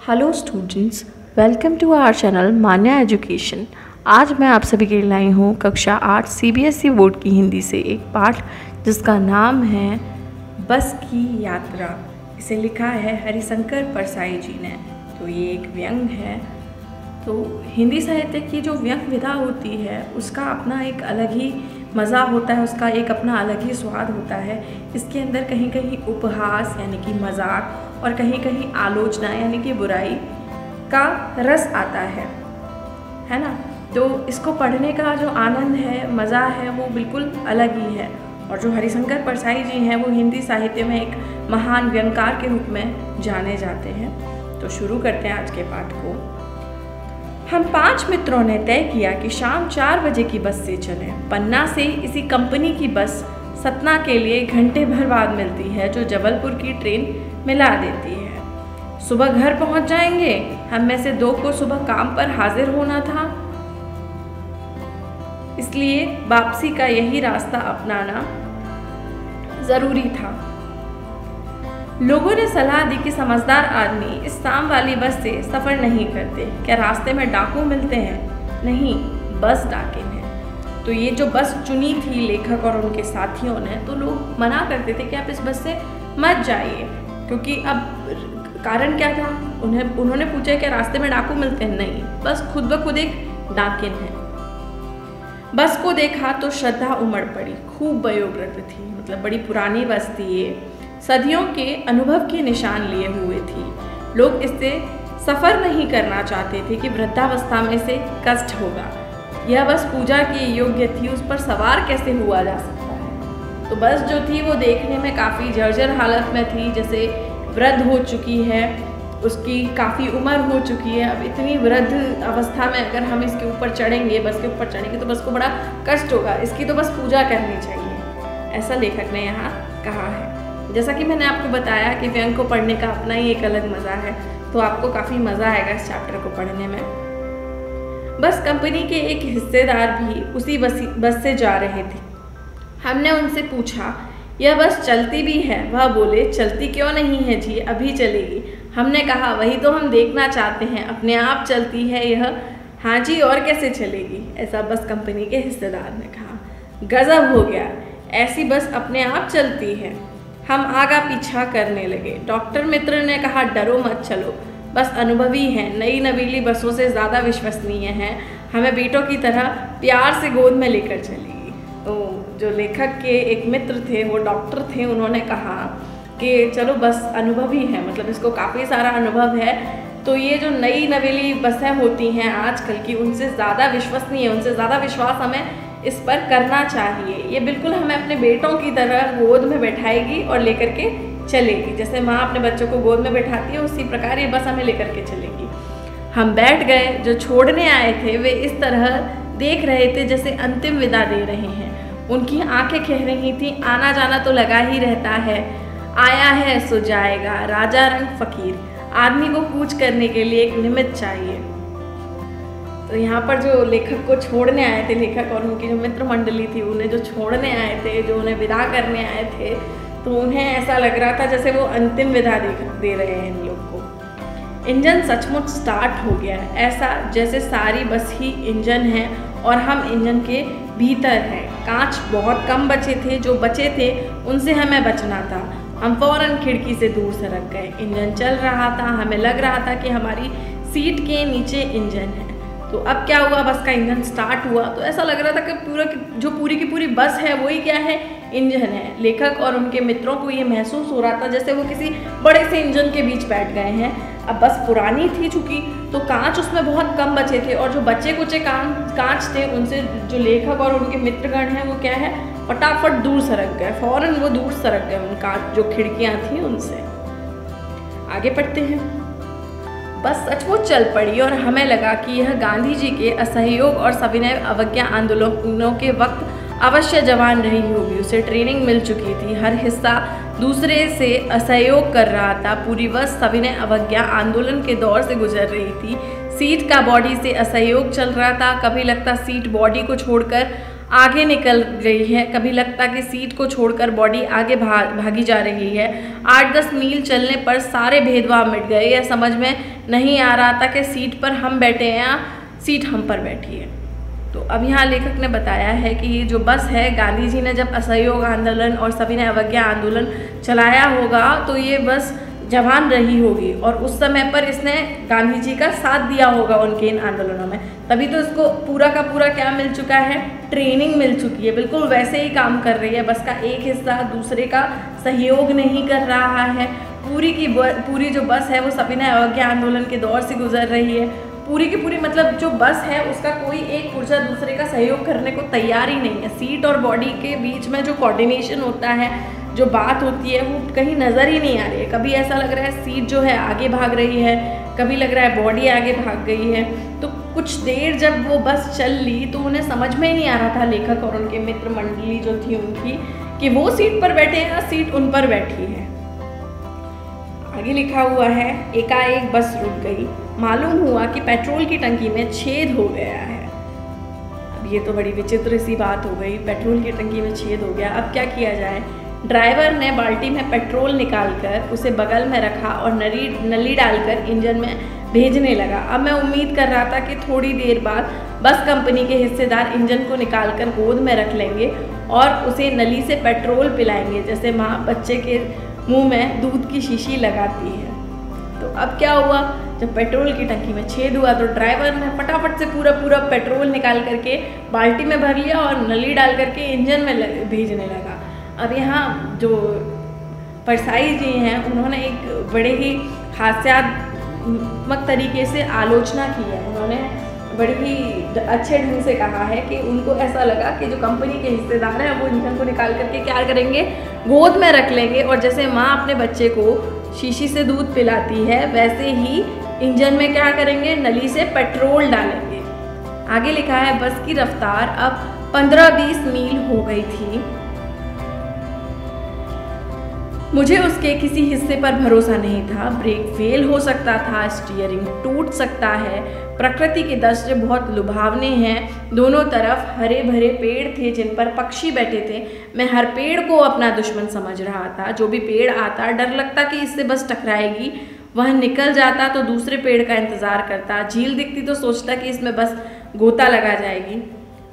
Hello students, welcome to our channel Manya education. आज मैं आप सभी के लिए लाई हूँ कक्षा 8 सीबीएसई बोर्ड की हिंदी से एक पाठ जिसका नाम है बस की यात्रा। इसे लिखा है हरिशंकर परसाई जी ने। तो ये एक व्यंग है। तो हिंदी साहित्य की जो व्यंग विधा होती है उसका अपना एक अलग ही मज़ा होता है, उसका एक अपना अलग ही स्वाद होता है। इसके अंदर कहीं कहीं उपहास यानी कि मजाक और कहीं कहीं आलोचना यानी कि बुराई का रस आता है ना। तो इसको पढ़ने का जो आनंद है, मज़ा है, वो बिल्कुल अलग ही है। और जो हरिशंकर परसाई जी हैं वो हिंदी साहित्य में एक महान व्यंगकार के रूप में जाने जाते हैं। तो शुरू करते हैं आज के पाठ को। हम 5 मित्रों ने तय किया कि शाम 4 बजे की बस से चलें। पन्ना से इसी कंपनी की बस सतना के लिए घंटे भर बाद मिलती है, जो जबलपुर की ट्रेन मिला देती है। सुबह घर पहुंच जाएंगे। हम में से 2 को सुबह काम पर हाजिर होना था, इसलिए वापसी का यही रास्ता अपनाना जरूरी था। लोगों ने सलाह दी कि समझदार आदमी इस शाम वाली बस से सफ़र नहीं करते। क्या रास्ते में डाकू मिलते हैं? नहीं, बस डाकिन है। तो ये जो बस चुनी थी लेखक और उनके साथियों ने, तो लोग मना करते थे कि आप इस बस से मत जाइए, क्योंकि अब कारण क्या था? उन्होंने पूछा क्या रास्ते में डाकू मिलते हैं? नहीं, बस खुद ब खुद एक डाकिन है। बस को देखा तो श्रद्धा उमड़ पड़ी। खूब वयोवृद्ध थी, मतलब बड़ी पुरानी बस थी ये। सदियों के अनुभव के निशान लिए हुए थी। लोग इससे सफ़र नहीं करना चाहते थे कि वृद्धावस्था में से कष्ट होगा। यह बस पूजा के योग्य थी, उस पर सवार कैसे हुआ जा सकता है? तो बस जो थी वो देखने में काफ़ी जर्जर हालत में थी, जैसे वृद्ध हो चुकी है, उसकी काफ़ी उम्र हो चुकी है। अब इतनी वृद्ध अवस्था में अगर हम इसके ऊपर चढ़ेंगे, बस के ऊपर चढ़ेंगे, तो बस को बड़ा कष्ट होगा। इसकी तो बस पूजा करनी चाहिए, ऐसा लेखक ने यहाँ कहा है। जैसा कि मैंने आपको बताया कि व्यंग को पढ़ने का अपना ही एक अलग मज़ा है, तो आपको काफ़ी मज़ा आएगा इस चैप्टर को पढ़ने में। बस कंपनी के एक हिस्सेदार भी उसी बस से जा रहे थे। हमने उनसे पूछा, यह बस चलती भी है? वह बोले, चलती क्यों नहीं है जी, अभी चलेगी। हमने कहा, वही तो हम देखना चाहते हैं, अपने आप चलती है यह? हाँ जी, और कैसे चलेगी? ऐसा बस कंपनी के हिस्सेदार ने कहा। गजब हो गया, ऐसी बस अपने आप चलती है। हम आगा पीछा करने लगे। डॉक्टर मित्र ने कहा, डरो मत, चलो, बस अनुभवी हैं, नई नवीली बसों से ज़्यादा विश्वसनीय हैं, हमें बेटों की तरह प्यार से गोद में लेकर चलेगी। तो जो लेखक के एक मित्र थे, वो डॉक्टर थे, उन्होंने कहा कि चलो बस अनुभवी है, मतलब इसको काफ़ी सारा अनुभव है, तो ये जो नई नवीली बसें होती हैं आजकल की, उनसे ज़्यादा विश्वसनीय, उनसे ज़्यादा विश्वास हमें इस पर करना चाहिए। ये बिल्कुल हमें अपने बेटों की तरह गोद में बैठाएगी और लेकर के चलेगी। जैसे माँ अपने बच्चों को गोद में बैठाती है, उसी प्रकार ये बस हमें लेकर के चलेगी। हम बैठ गए। जो छोड़ने आए थे वे इस तरह देख रहे थे जैसे अंतिम विदा दे रहे हैं। उनकी आंखें कह रही थी, आना जाना तो लगा ही रहता है, आया है सो जाएगा, राजा रंग फकीर। आदमी को कूच करने के लिए एक निमित्त चाहिए। तो यहाँ पर जो लेखक को छोड़ने आए थे, लेखक और उनकी जो मित्र मंडली थी, उन्हें जो छोड़ने आए थे, जो उन्हें विदा करने आए थे, तो उन्हें ऐसा लग रहा था जैसे वो अंतिम विदा दे रहे हैं इन लोग को। इंजन सचमुच स्टार्ट हो गया, ऐसा जैसे सारी बस ही इंजन है और हम इंजन के भीतर हैं। कांच बहुत कम बचे थे, जो बचे थे उनसे हमें बचना था। हम फौरन खिड़की से दूर सरक गए। इंजन चल रहा था, हमें लग रहा था कि हमारी सीट के नीचे इंजन है। तो अब क्या हुआ, बस का इंजन स्टार्ट हुआ, तो ऐसा लग रहा था कि पूरी की पूरी बस है वही क्या है, इंजन है। लेखक और उनके मित्रों को ये महसूस हो रहा था जैसे वो किसी बड़े से इंजन के बीच बैठ गए हैं। अब बस पुरानी थी चूँकि, तो कांच उसमें बहुत कम बचे थे, और जो बचे कुचे कांच थे उनसे जो लेखक और उनके मित्रगण हैं वो क्या है, फटाफट दूर सरक गए। फौरन वो दूर सरक गए उन कांच जो खिड़कियाँ थी उनसे। आगे पढ़ते हैं। बस सचमुच चल पड़ी और हमें लगा कि यह गांधी जी के असहयोग और सविनय अवज्ञा आंदोलनों के वक्त अवश्य जवान रही होगी। उसे ट्रेनिंग मिल चुकी थी, हर हिस्सा दूसरे से असहयोग कर रहा था। पूरी बस सविनय अवज्ञा आंदोलन के दौर से गुजर रही थी। सीट का बॉडी से असहयोग चल रहा था। कभी लगता सीट बॉडी को छोड़कर आगे निकल गई है। कभी लगता कि सीट को छोड़कर बॉडी आगे भागी जा रही है। 8-10 मील चलने पर सारे भेदभाव मिट गए। यह समझ में नहीं आ रहा था कि सीट पर हम बैठे हैं या सीट हम पर बैठी है। तो अब यहाँ लेखक ने बताया है कि ये जो बस है, गांधी जी ने जब असहयोग आंदोलन और सविनय अवज्ञा आंदोलन चलाया होगा तो ये बस जवान रही होगी और उस समय पर इसने गांधी जी का साथ दिया होगा उनके इन आंदोलनों में, तभी तो इसको पूरा का पूरा क्या मिल चुका है, ट्रेनिंग मिल चुकी है। बिल्कुल वैसे ही काम कर रही है। बस का एक हिस्सा दूसरे का सहयोग नहीं कर रहा है। पूरी की पूरी जो बस है वो सविनय अवज्ञा आंदोलन के दौर से गुजर रही है। पूरी की पूरी मतलब जो बस है उसका कोई एक पुर्जा दूसरे का सहयोग करने को तैयार ही नहीं है। सीट और बॉडी के बीच में जो कोऑर्डिनेशन होता है, जो बात होती है, वो कहीं नज़र ही नहीं आ रही है। कभी ऐसा लग रहा है सीट जो है आगे भाग रही है, कभी लग रहा है बॉडी आगे भाग गई है। तो कुछ देर जब वो बस चल ली तो उन्हें समझ में ही नहीं आ रहा था, लेखक और उनके मित्र मंडली जो थी उनकी, कि वो सीट पर बैठे हैं या सीट उन पर बैठी है। आगे लिखा हुआ है, एकाएक बस रुक गई। मालूम हुआ कि पेट्रोल की टंकी में छेद हो गया है। अब ये तो बड़ी विचित्र सी बात हो गई, पेट्रोल की टंकी में छेद हो गया। अब क्या किया जाए? ड्राइवर ने बाल्टी में पेट्रोल निकालकर उसे बगल में रखा और नली डालकर इंजन में भेजने लगा। अब मैं उम्मीद कर रहा था कि थोड़ी देर बाद बस कंपनी के हिस्सेदार इंजन को निकालकर गोद में रख लेंगे और उसे नली से पेट्रोल पिलाएंगे, जैसे माँ बच्चे के मुंह में दूध की शीशी लगाती है। तो अब क्या हुआ, जब पेट्रोल की टंकी में छेद हुआ तो ड्राइवर ने फटाफट से पूरा पेट्रोल निकाल करके बाल्टी में भर लिया और नली डाल करके इंजन में भेजने लगा। अब यहाँ जो परसाई जी हैं उन्होंने एक बड़े ही हास्यात्मक तरीके से आलोचना की है। उन्होंने बड़ी ही अच्छे ढंग से कहा है कि उनको ऐसा लगा कि जो कंपनी के हिस्सेदार हैं वो इंजन को निकाल करके क्या करेंगे, गोद में रख लेंगे और जैसे माँ अपने बच्चे को शीशी से दूध पिलाती है वैसे ही इंजन में क्या करेंगे, नली से पेट्रोल डालेंगे। आगे लिखा है, बस की रफ्तार अब 15-20 मील हो गई थी। मुझे उसके किसी हिस्से पर भरोसा नहीं था। ब्रेक फेल हो सकता था, स्टीयरिंग टूट सकता है। प्रकृति के दृश्य बहुत लुभावने हैं। दोनों तरफ हरे भरे पेड़ थे जिन पर पक्षी बैठे थे। मैं हर पेड़ को अपना दुश्मन समझ रहा था। जो भी पेड़ आता डर लगता कि इससे बस टकराएगी। वह निकल जाता तो दूसरे पेड़ का इंतज़ार करता। झील दिखती तो सोचता कि इसमें बस गोता लगा जाएगी।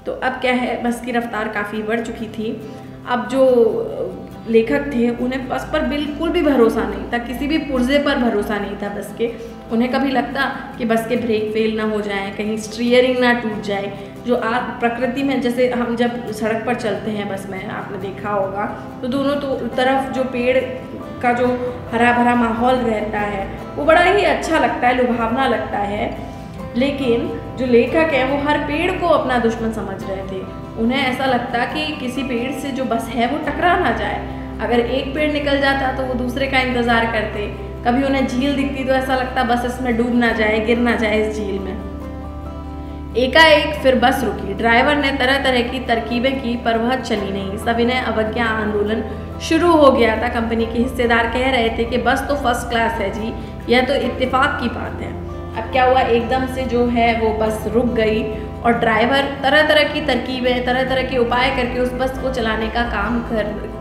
तो अब क्या है, बस की रफ्तार काफ़ी बढ़ चुकी थी। अब जो लेखक थे उन्हें बस पर बिल्कुल भी भरोसा नहीं था, किसी भी पुर्जे पर भरोसा नहीं था बस के। उन्हें कभी लगता कि बस के ब्रेक फेल ना हो जाए, कहीं स्टीयरिंग ना टूट जाए। जो प्रकृति में जैसे हम जब सड़क पर चलते हैं बस में, आपने देखा होगा तो दोनों तरफ जो पेड़ का जो हरा भरा माहौल रहता है वो बड़ा ही अच्छा लगता है, लुभावना लगता है। लेकिन जो लेखक है वो हर पेड़ को अपना दुश्मन समझ रहे थे। उन्हें ऐसा लगता कि किसी पेड़ से जो बस है वो टकरा ना जाए। अगर एक पेड़ निकल जाता तो वो दूसरे का इंतज़ार करते। कभी उन्हें झील दिखती तो ऐसा लगता बस इसमें डूब ना जाए, गिर ना जाए इस झील में। एकाएक फिर बस रुकी। ड्राइवर ने तरह तरह की तरकीबें की पर वह चली नहीं। सविनय अवज्ञा आंदोलन शुरू हो गया था। कंपनी के हिस्सेदार कह रहे थे कि बस तो फर्स्ट क्लास है जी, यह तो इत्तेफाक की बात है। अब क्या हुआ, एकदम से जो है वो बस रुक गई और ड्राइवर तरह तरह की तरकीबें, तरह तरह के उपाय करके उस बस को चलाने का काम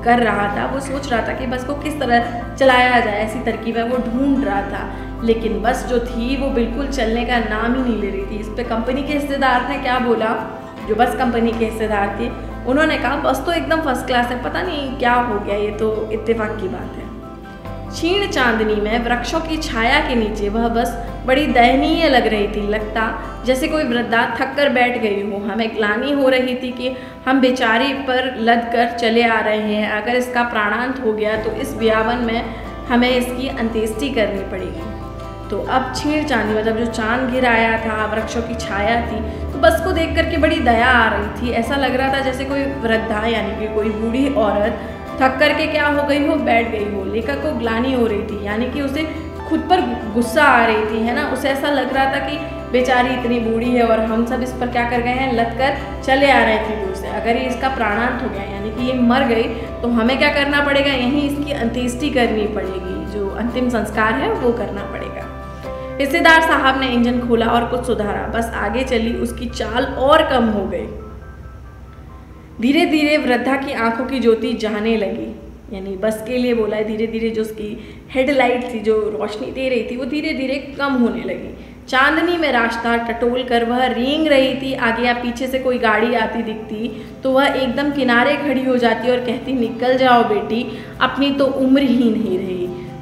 कर रहा था। वो सोच रहा था कि बस को किस तरह चलाया जाए, ऐसी तरकीबें वो ढूंढ रहा था। लेकिन बस जो थी वो बिल्कुल चलने का नाम ही नहीं ले रही थी। इस पर कंपनी के हिस्सेदार ने क्या बोला, जो बस कंपनी के हिस्सेदार थे उन्होंने कहा बस तो एकदम फर्स्ट क्लास है, पता नहीं क्या हो गया, ये तो इत्तेफाक की बात है। क्षीण चांदनी में वृक्षों की छाया के नीचे वह बस बड़ी दयनीय लग रही थी। लगता जैसे कोई वृद्धा थक कर बैठ गई हो। हमें ग्लानि हो रही थी कि हम बेचारी पर लद कर चले आ रहे हैं। अगर इसका प्राणांत हो गया तो इस बियावन में हमें इसकी अंत्येष्टि करनी पड़ेगी। तो अब क्षीण चांदनी मतलब जो चांद गिर आया था, वृक्षों की छाया थी, तो बस को देख करके बड़ी दया आ रही थी। ऐसा लग रहा था जैसे कोई वृद्धा यानी कि कोई बूढ़ी औरत थक करके क्या हो गई हो, बैठ गई हो। लेखक को ग्लानि हो रही थी, यानी कि उसे खुद पर गुस्सा आ रही थी, है ना। उसे ऐसा लग रहा था कि बेचारी इतनी बूढ़ी है और हम सब इस पर क्या कर गए हैं, लद कर चले आ रहे थे दूर से। अगर ये इसका प्राणांत हो गया यानी कि ये मर गई तो हमें क्या करना पड़ेगा, यहीं इसकी अंत्येष्टि करनी पड़ेगी, जो अंतिम संस्कार है वो करना पड़ेगा। हिस्सेदार साहब ने इंजन खोला और कुछ सुधारा। बस आगे चली, उसकी चाल और कम हो गई। धीरे धीरे वृद्धा की आंखों की ज्योति जाने लगी, यानी बस के लिए बोला है। धीरे धीरे जो उसकी हेडलाइट थी, जो रोशनी दे रही थी, वो धीरे धीरे कम होने लगी। चांदनी में रास्ता टटोल कर वह रेंग रही थी। आगे या पीछे से कोई गाड़ी आती दिखती तो वह एकदम किनारे खड़ी हो जाती और कहती, निकल जाओ बेटी, अपनी तो उम्र ही नहीं रही।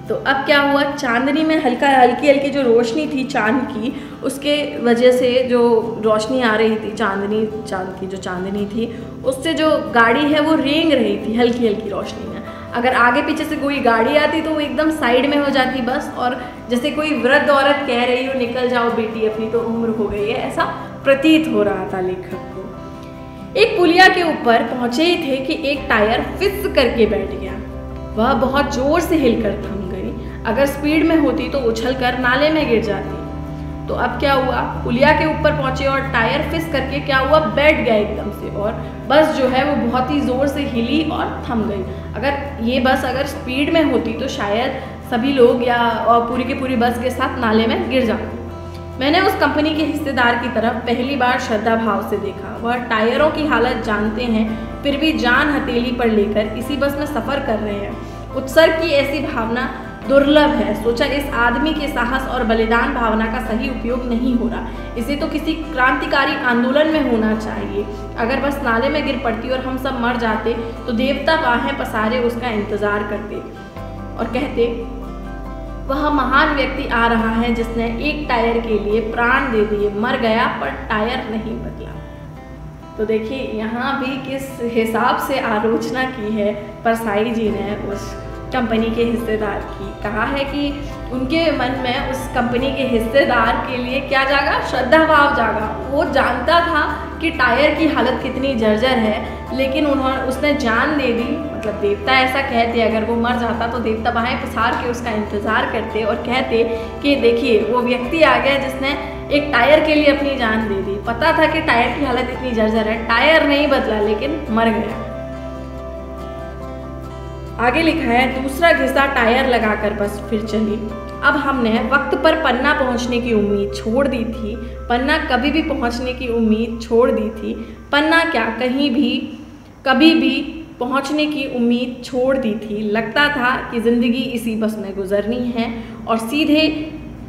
तो अब क्या हुआ, चांदनी में हल्की हल्की जो रोशनी थी चांद की, उसके वजह से जो रोशनी आ रही थी चांद की जो चांदनी थी, उससे जो गाड़ी है वो रेंग रही थी हल्की हल्की रोशनी में। अगर आगे पीछे से कोई गाड़ी आती तो वो एकदम साइड में हो जाती बस, और जैसे कोई वृद्ध औरत कह रही हो, निकल जाओ बेटी, अपनी तो उम्र हो गई है, ऐसा प्रतीत हो रहा था लेखक को। एक पुलिया के ऊपर पहुंचे ही थे कि एक टायर फिस करके बैठ गया। वह बहुत जोर से हिलकर थम गई। अगर स्पीड में होती तो उछलकर नाले में गिर जाती। तो अब क्या हुआ, पुलिया के ऊपर पहुंचे और टायर फिस करके क्या हुआ, बैठ गया एकदम से, और बस जो है वो बहुत ही ज़ोर से हिली और थम गई। अगर ये बस अगर स्पीड में होती तो शायद सभी लोग या पूरी की पूरी बस के साथ नाले में गिर जाते। मैंने उस कंपनी के हिस्सेदार की तरफ पहली बार श्रद्धा भाव से देखा। वह टायरों की हालत जानते हैं, फिर भी जान हथेली पर लेकर इसी बस में सफ़र कर रहे हैं। उत्सर्ग की ऐसी भावना दुर्लभ है। सोचा, इस आदमी के साहस और बलिदान भावना का सही उपयोग नहीं हो रहा। इसे तो किसी क्रांतिकारी आंदोलन में होना चाहिए। अगर बस नाले में गिर पड़ती और हम सब मर जाते तो देवता बाहें पसारे उसका इंतजार करते और कहते, वह महान व्यक्ति आ रहा है जिसने एक टायर के लिए प्राण दे दिए, मर गया पर टायर नहीं बदला। तो देखिए यहाँ भी किस हिसाब से आलोचना की है परसाई जी ने उस कंपनी के हिस्सेदार की। कहा है कि उनके मन में उस कंपनी के हिस्सेदार के लिए क्या जागा, श्रद्धा भाव जागा। वो जानता था कि टायर की हालत कितनी जर्जर है, लेकिन उसने जान दे दी। मतलब देवता ऐसा कहते, अगर वो मर जाता तो देवता बाहें पसार के उसका इंतज़ार करते और कहते कि देखिए वो व्यक्ति आ गया जिसने एक टायर के लिए अपनी जान दे दी। पता था कि टायर की हालत इतनी जर्जर है, टायर नहीं बदला लेकिन मर गया। आगे लिखा है, दूसरा घिसा टायर लगाकर बस फिर चली। अब हमने वक्त पर पन्ना पहुंचने की उम्मीद छोड़ दी थी। पन्ना कभी भी पहुंचने की उम्मीद छोड़ दी थी। पन्ना क्या, कहीं भी कभी भी पहुंचने की उम्मीद छोड़ दी थी। लगता था कि ज़िंदगी इसी बस में गुजरनी है और सीधे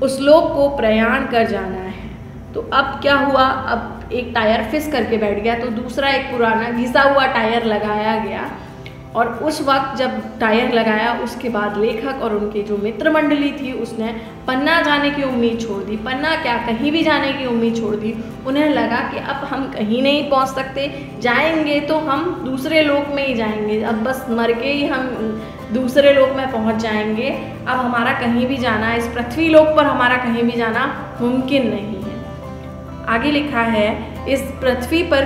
उस लोक को प्रयाण कर जाना है। तो अब क्या हुआ, अब एक टायर फिस करके बैठ गया तो दूसरा एक पुराना घिसा हुआ टायर लगाया गया। और उस वक्त जब टायर लगाया उसके बाद लेखक और उनकी जो मित्र मंडली थी उसने पन्ना जाने की उम्मीद छोड़ दी। पन्ना क्या, कहीं भी जाने की उम्मीद छोड़ दी। उन्हें लगा कि अब हम कहीं नहीं पहुंच सकते, जाएंगे तो हम दूसरे लोक में ही जाएंगे, अब बस मर के ही हम दूसरे लोक में पहुंच जाएंगे। अब हमारा कहीं भी जाना, इस पृथ्वी लोक पर हमारा कहीं भी जाना मुमकिन नहीं है। आगे लिखा है, इस पृथ्वी पर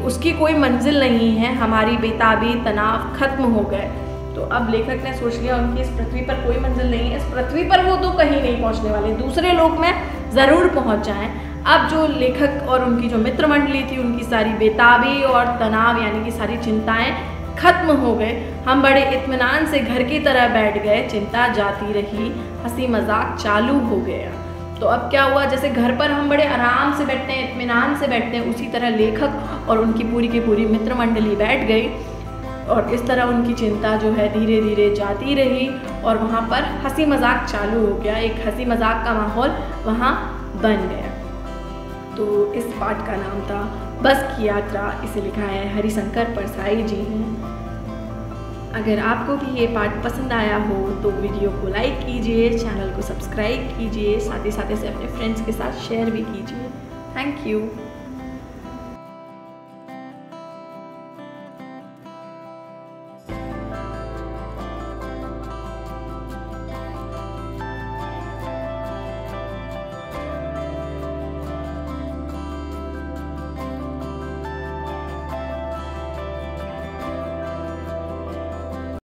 उसकी कोई मंजिल नहीं है, हमारी बेताबी तनाव खत्म हो गए। तो अब लेखक ने सोच लिया उनकी इस पृथ्वी पर कोई मंजिल नहीं है, इस पृथ्वी पर वो तो कहीं नहीं पहुंचने वाले, दूसरे लोक में ज़रूर पहुंच जाएं। अब जो लेखक और उनकी जो मित्र मंडली थी उनकी सारी बेताबी और तनाव यानी कि सारी चिंताएं खत्म हो गए। हम बड़े इत्मीनान से घर की तरह बैठ गए, चिंता जाती रही, हंसी मजाक चालू हो गया। तो अब क्या हुआ, जैसे घर पर हम बड़े आराम से बैठते हैं, इत्मीनान से बैठते हैं, उसी तरह लेखक और उनकी पूरी की पूरी मित्र मंडली बैठ गई और इस तरह उनकी चिंता जो है धीरे धीरे जाती रही और वहाँ पर हंसी मजाक चालू हो गया। एक हंसी मजाक का माहौल वहाँ बन गया। तो इस पाठ का नाम था बस की यात्रा। इसे लिखा है हरिशंकर परसाई जी ने। अगर आपको भी ये पाठ पसंद आया हो तो वीडियो को लाइक कीजिए, चैनल को सब्सक्राइब कीजिए, साथ ही इसे अपने फ्रेंड्स के साथ शेयर भी कीजिए। Thank you.